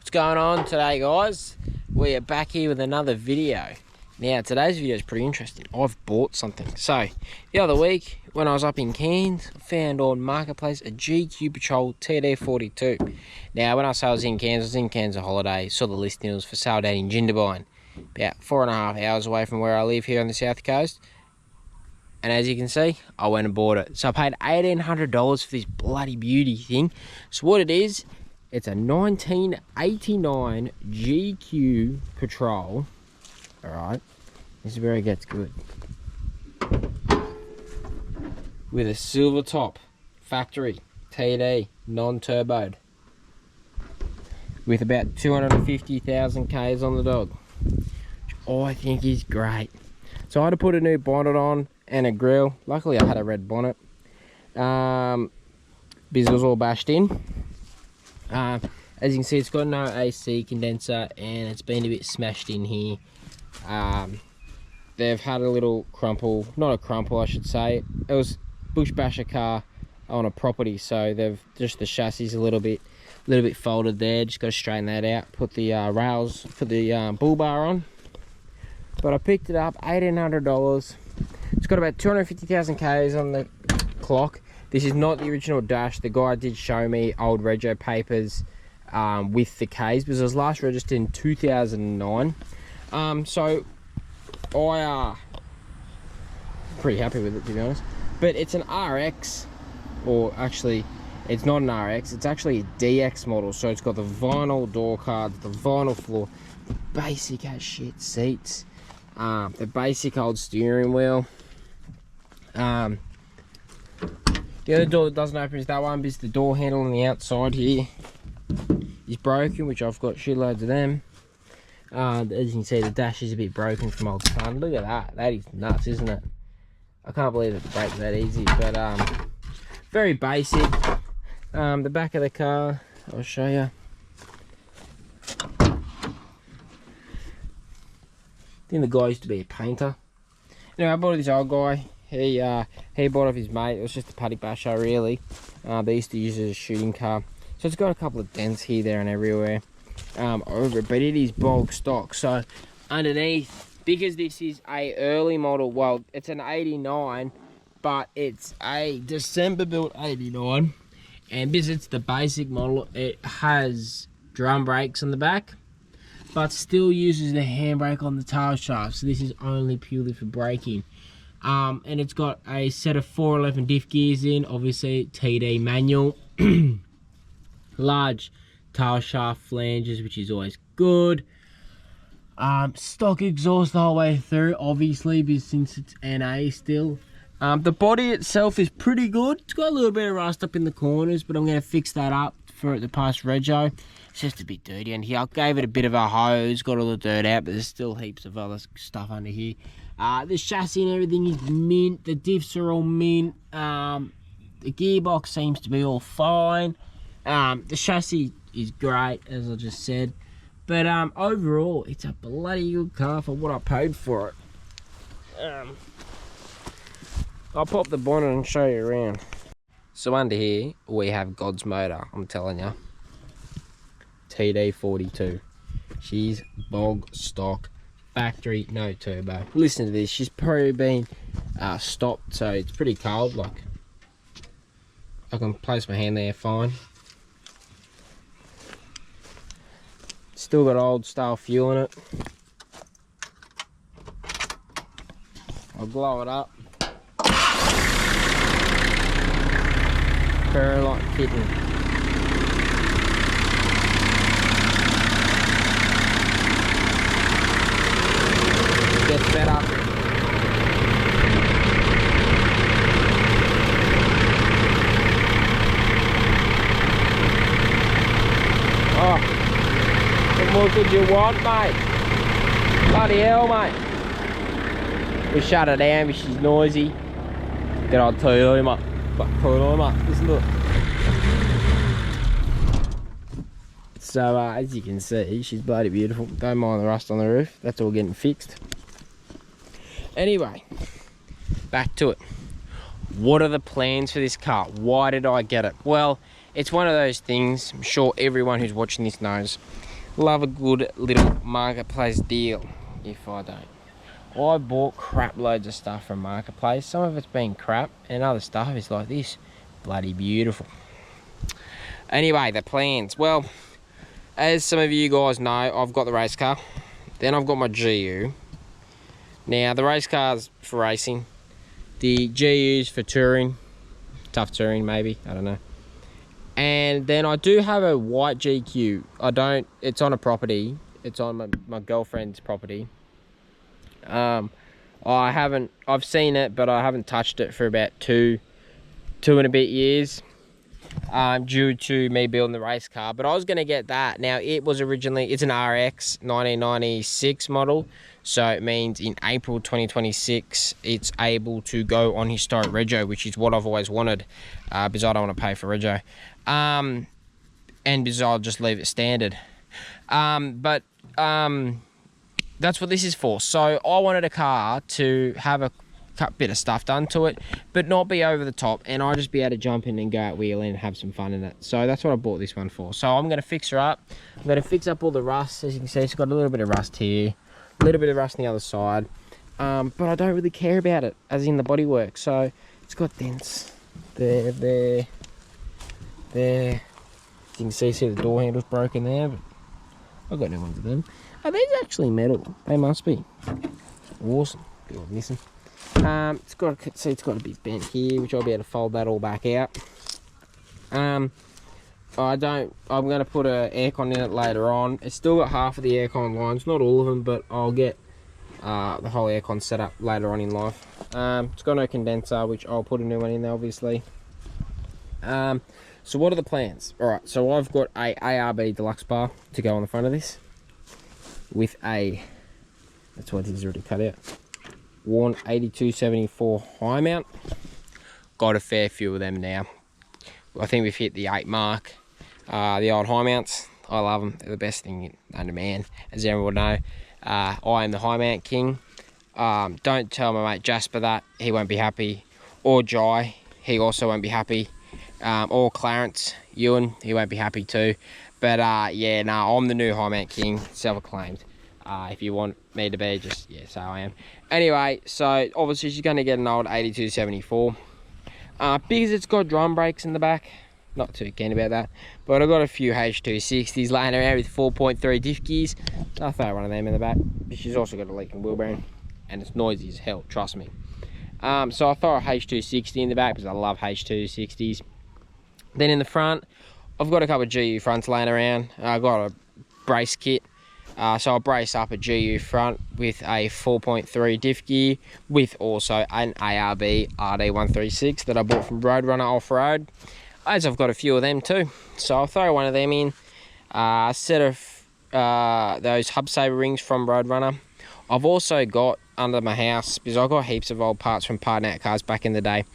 What's going on today, guys? We are back here with another video. Now, today's video is pretty interesting. I've bought something. So, the other week, when I was up in Cairns, I found on Marketplace a GQ Patrol TD42. Now, when I say I was in Cairns on holiday, saw the listing, it was for sale down in Jindabyne, about 4.5 hours away from where I live here on the south coast. And as you can see, I went and bought it. So I paid $1,800 for this bloody beauty thing. So what it is, it's a 1989 GQ Patrol. Alright, this is where it gets good. With a silver top, factory, TD, non-turboed. With about 250,000 Ks on the dog. Which I think is great. So I had to put a new bonnet on and a grill. Luckily I had a red bonnet. Because it was all bashed in. As you can see, it's got no AC condenser and it's been a bit smashed in here. They've had a little crumple, not a crumple I should say. It was bush basher car on a property, so they've just the chassis a little bit folded there. Just got to straighten that out. Put the rails for the bull bar on. But I picked it up, $1,800. It's got about 250,000 Ks on the clock. This is not the original dash. The guy did show me old rego papers with the Ks, because it was last registered in 2009. So I pretty happy with it, to be honest. But it's an RX, or actually it's not an RX, it's actually a DX model. So it's got the vinyl door cards, the vinyl floor, the basic as shit seats, the basic old steering wheel. The other door that doesn't open is that one, because the door handle on the outside here is broken, which I've got shitloads of them. As you can see, the dash is a bit broken from old sun. Look at that. That is nuts, isn't it? I can't believe it breaks that easy. But very basic. The back of the car, I'll show you. I think the guy used to be a painter. Anyway, I bought this old guy. He bought off his mate. It was just a paddock basher, really. They used to use it as a shooting car. So it's got a couple of dents here, there and everywhere over it, but it is bulk stock. So underneath, because this is a early model, well, it's an 89, but it's a December built 89, and because it's the basic model, it has drum brakes on the back, but still uses the handbrake on the tail shaft. So this is only purely for braking. And it's got a set of 411 diff gears in, obviously TD manual. Large tail shaft flanges, which is always good. Stock exhaust the whole way through, obviously, because since it's NA still. The body itself is pretty good. It's got a little bit of rust up in the corners, but I'm going to fix that up for the past rego. It's just a bit dirty under here. I gave it a bit of a hose, got all the dirt out, but there's still heaps of other stuff under here. The chassis and everything is mint. The diffs are all mint. The gearbox seems to be all fine. The chassis is great, as I just said. But overall, it's a bloody good car for what I paid for it. I'll pop the bonnet and show you around. So under here, we have God's motor, I'm telling you. TD42. She's bog stock. Factory, no turbo. Listen to this, she's probably been stopped, so it's pretty cold. Like, I can place my hand there fine. Still got old style fuel in it. I'll blow it up. Very light fitting. Gets better. Oh, what more could you want, mate? Bloody hell, mate. We shut her down because she's noisy. Get on Toyota, mate. Listen to it. So as you can see, she's bloody beautiful. Don't mind the rust on the roof. That's all getting fixed. Anyway, back to it. What are the plans for this car? Why did I get it? Well, it's one of those things, I'm sure everyone who's watching this knows. love a good little marketplace deal. If I don't, I bought crap loads of stuff from marketplace. Some of it's been crap, and other stuff is like this, bloody beautiful. Anyway, the plans. Well, as some of you guys know, I've got the race car. Then I've got my GU. Now, the race car's for racing. The GU's for touring. Tough touring, maybe. I don't know. And then I do have a white GQ. It's on a property. It's on my girlfriend's property. I've seen it, but I haven't touched it for about two and a bit years. Due to me building the race car, but I was going to get that. Now, it's an RX 1996 model, so it means in April 2026 it's able to go on historic rego, which is what I've always wanted, because I don't want to pay for rego, and because I'll just leave it standard. But that's what this is for. So I wanted a car to have a bit of stuff done to it, but not be over the top, and I'll just be able to jump in and go out wheeling and have some fun in it. So that's what I bought this one for. So I'm going to fix her up. I'm going to fix up all the rust. As you can see, it's got a little bit of rust here, a little bit of rust on the other side, but I don't really care about it, as in the bodywork. So it's got dents there. As you can see the door handle's broken there, but I've got new ones of them. Are these actually metal? They must be. Awesome. Good one missing. It's got a bit bent here, which I'll be able to fold that all back out. I'm going to put a aircon in it later on. It's still got half of the aircon lines, not all of them, but I'll get the whole aircon set up later on in life. It's got no condenser, which I'll put a new one in there, obviously. So what are the plans? Alright, so I've got a ARB deluxe bar to go on the front of this with that's what it is already cut out. Worn 8274 high mount. Got a fair few of them now. I think we've hit the 8 mark. The old high mounts, I love them. They're the best thing under man, as everyone will know. I am the high mount king. Don't tell my mate Jasper that, he won't be happy. Or Jai, he also won't be happy. Or Clarence Ewan, he won't be happy too. But yeah, no, I'm the new high mount king, self-acclaimed. If you want me to be, just, yeah, so I am. Anyway, so obviously she's going to get an old 8274. Because it's got drum brakes in the back, not too keen about that. But I've got a few H260s laying around with 4.3 diff gears. I'll throw one of them in the back. But she's also got a leaking wheel bearing, and it's noisy as hell, trust me. So I'll throw a H260 in the back because I love H260s. Then in the front, I've got a couple of GU fronts laying around. I've got a brace kit. So I'll brace up a GU front with a 4.3 diff gear with also an ARB RD136 that I bought from Roadrunner Off-Road, as I've got a few of them too. So I'll throw one of them in. A set of those hub saver rings from Roadrunner. I've also got under my house, because I've got heaps of old parts from parting out cars back in the day,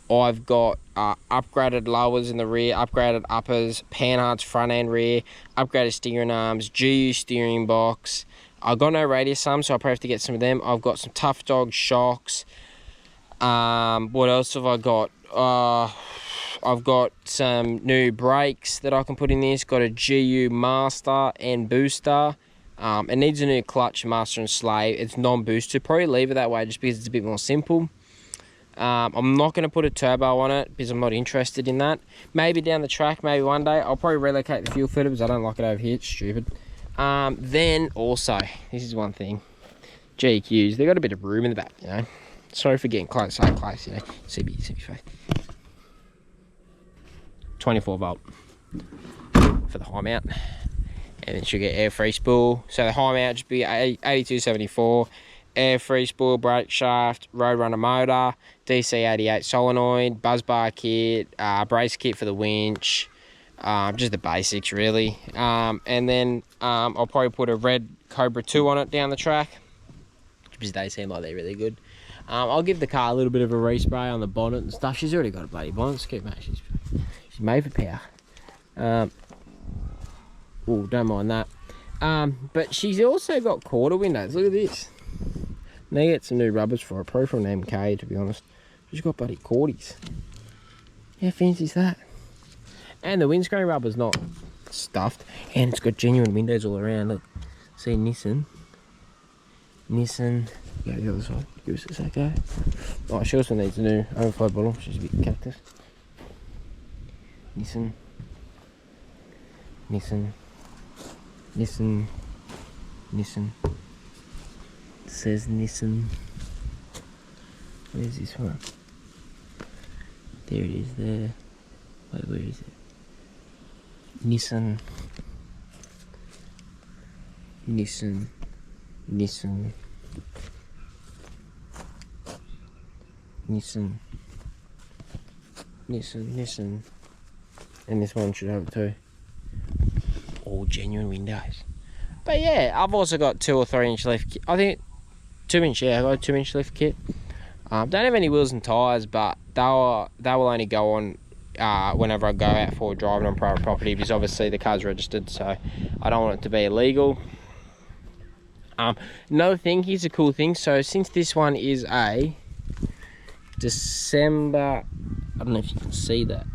I've got upgraded lowers in the rear, upgraded uppers, panhards front and rear, upgraded steering arms, GU steering box. I've got no radius arms, so I'll probably have to get some of them. I've got some Tough Dog shocks. What else have I got? I've got some new brakes that I can put in this. Got a GU master and booster. It needs a new clutch, master and slave. It's non-boosted. Probably leave it that way just because it's a bit more simple. I'm not going to put a turbo on it because I'm not interested in that. Maybe down the track, maybe one day. I'll probably relocate the fuel filter because I don't like it over here. It's stupid. Then also, this is one thing. GQs, they've got a bit of room in the back, you know. Sorry for getting close, so close, you know. CB face. 24 volt for the high mount. And then she'll get air free spool. So the high mount should be 8274. Air free spool, brake shaft, Roadrunner motor, DC88 solenoid, buzz bar kit, brace kit for the winch, just the basics really. And then I'll probably put a red Cobra 2 on it down the track, because they seem like they're really good. I'll give the car a little bit of a respray on the bonnet and stuff. She's already got a bloody bonnet scoop, mate. She's made for power. Oh, don't mind that. But she's also got quarter windows. Look at this. They get some new rubbers for it, probably from an MK, to be honest. She's got bloody quarties. How fancy is that? And the windscreen rubber's not stuffed, and it's got genuine windows all around. Look, see Nissan. Go the other side. Give us a sec, eh? Oh, she also needs a new overflow bottle. She's a bit cactus. Nissan. It says Nissan. Where's this one? There it is there. Wait, where is it? Nissan. And this one should have it too. All genuine windows. But yeah, I've also got 2 or 3 inch lift. I think 2 inch. Yeah, I got a 2 inch lift kit. Don't have any wheels and tyres, but they will only go on whenever I go out for driving on private property, because obviously the car's registered, so I don't want it to be illegal. Another thing, here's a cool thing. So since this one is a December, I don't know if you can see that,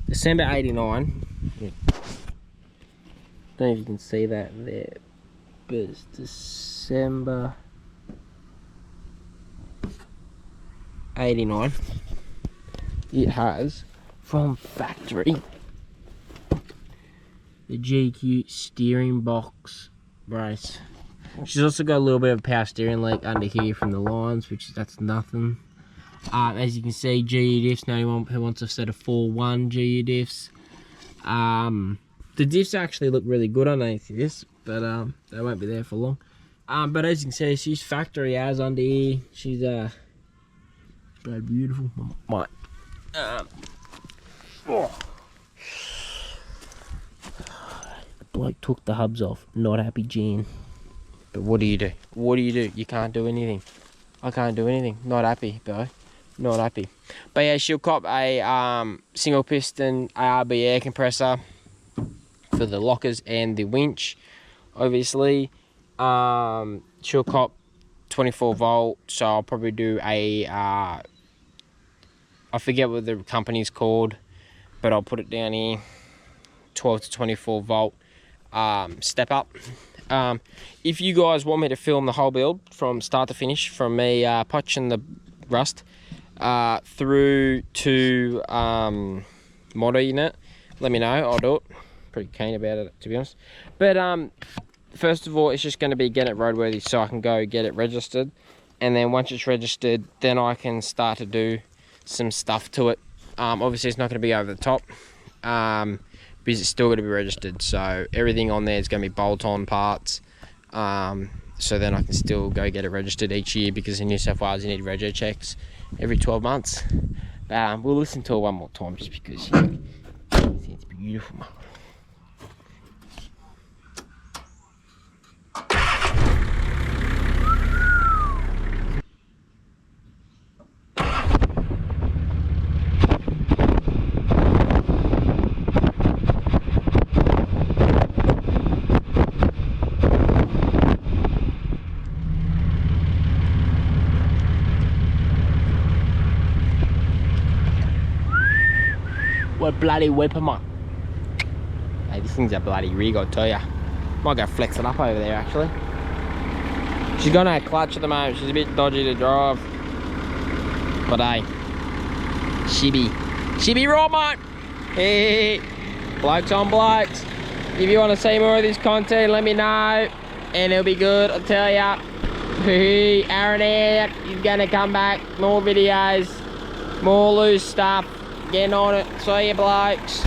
December 89. Yeah. Don't know if you can see that there, but it's December 89. It has, from factory, the GQ steering box brace. She's also got a little bit of a power steering leak under here from the lines, that's nothing. As you can see, GU diffs. Now anyone who wants a set of 4.1 GU diffs. The diffs actually look really good underneath this, but they won't be there for long. But as you can see, she's factory as under here. She's beautiful. Might. The bloke took the hubs off. Not happy, Gene. But what do? You can't do anything. I can't do anything. Not happy, bro. Not happy. But yeah, she'll cop a single piston ARB air compressor for the lockers and the winch. Obviously, she'll cop 24 volt. So I'll probably do a I forget what the company's called, but I'll put it down here. 12 to 24 volt step up. If you guys want me to film the whole build from start to finish, from me punching the rust through to modding it, let me know. I'll do it. Pretty keen about it, to be honest. But first of all, it's just going to be get it roadworthy so I can go get it registered, and then once it's registered, then I can start to do some stuff to it. Obviously it's not going to be over the top, because it's still going to be registered, so everything on there is going to be bolt-on parts, so then I can still go get it registered each year, because in New South Wales you need rego checks every 12 months. We'll listen to it one more time just because it's beautiful. What bloody whip am I? Hey, this thing's a bloody rig, I tell ya. Might go flex it up over there, actually. She's got no clutch at the moment. She's a bit dodgy to drive. But hey, she be raw, mate. Hey, blokes on blokes. If you want to see more of this content, let me know, and it'll be good, I tell ya. Hey, Aaron out. He's gonna come back. More videos, more loose stuff. Getting on it. See you, blokes.